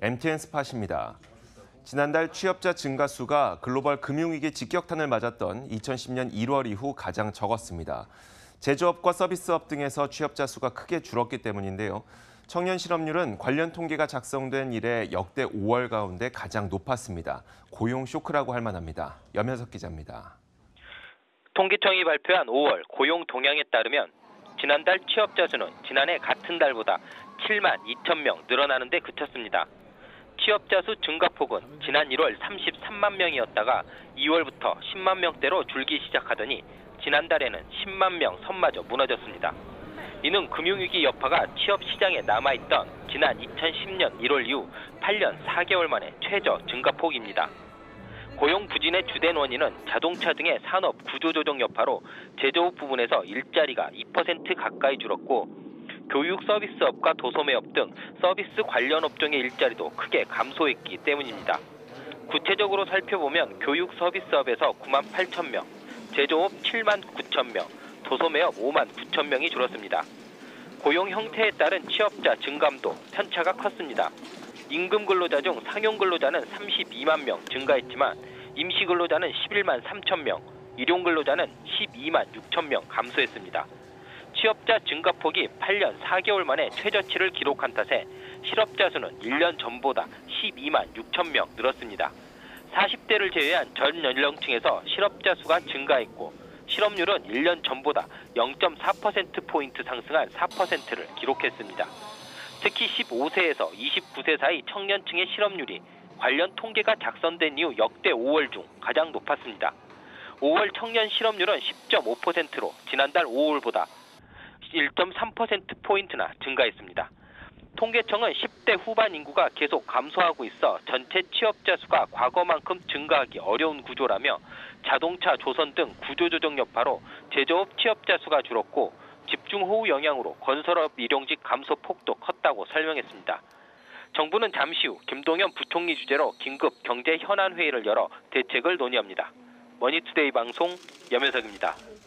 MTN 스팟입니다. 지난달 취업자 증가 수가 글로벌 금융위기 직격탄을 맞았던 2010년 1월 이후 가장 적었습니다. 제조업과 서비스업 등에서 취업자 수가 크게 줄었기 때문인데요. 청년 실업률은 관련 통계가 작성된 이래 역대 5월 가운데 가장 높았습니다. 고용 쇼크라고 할 만합니다. 염현석 기자입니다. 통계청이 발표한 5월 고용 동향에 따르면 지난달 취업자 수는 지난해 같은 달보다 7만 2천 명 늘어나는 데 그쳤습니다. 취업자 수 증가폭은 지난 1월 33만 명이었다가 2월부터 10만 명대로 줄기 시작하더니 지난달에는 10만 명 선마저 무너졌습니다. 이는 금융위기 여파가 취업 시장에 남아있던 지난 2010년 1월 이후 8년 4개월 만에 최저 증가폭입니다. 고용 부진의 주된 원인은 자동차 등의 산업 구조조정 여파로 제조업 부분에서 일자리가 2% 가까이 줄었고 교육 서비스업과 도소매업 등 서비스 관련 업종의 일자리도 크게 감소했기 때문입니다. 구체적으로 살펴보면 교육 서비스업에서 9만 8천 명, 제조업 7만 9천 명, 도소매업 5만 9천 명이 줄었습니다. 고용 형태에 따른 취업자 증감도 편차가 컸습니다. 임금 근로자 중 상용 근로자는 32만 명 증가했지만 임시 근로자는 11만 3천 명, 일용 근로자는 12만 6천 명 감소했습니다. 취업자 증가폭이 8년 4개월 만에 최저치를 기록한 탓에 실업자 수는 1년 전보다 12만 6천 명 늘었습니다. 40대를 제외한 전 연령층에서 실업자 수가 증가했고 실업률은 1년 전보다 0.4%포인트 상승한 4%를 기록했습니다. 특히 15세에서 29세 사이 청년층의 실업률이 관련 통계가 작성된 이후 역대 5월 중 가장 높았습니다. 5월 청년 실업률은 10.5%로 지난달 5월보다 1.3%포인트나 증가했습니다. 통계청은 10대 후반 인구가 계속 감소하고 있어 전체 취업자 수가 과거만큼 증가하기 어려운 구조라며 자동차, 조선 등 구조조정 여파로 제조업 취업자 수가 줄었고 집중호우 영향으로 건설업 일용직 감소 폭도 컸다고 설명했습니다. 정부는 잠시 후 김동연 부총리 주재로 긴급 경제 현안 회의를 열어 대책을 논의합니다. 머니투데이 방송 염현석입니다.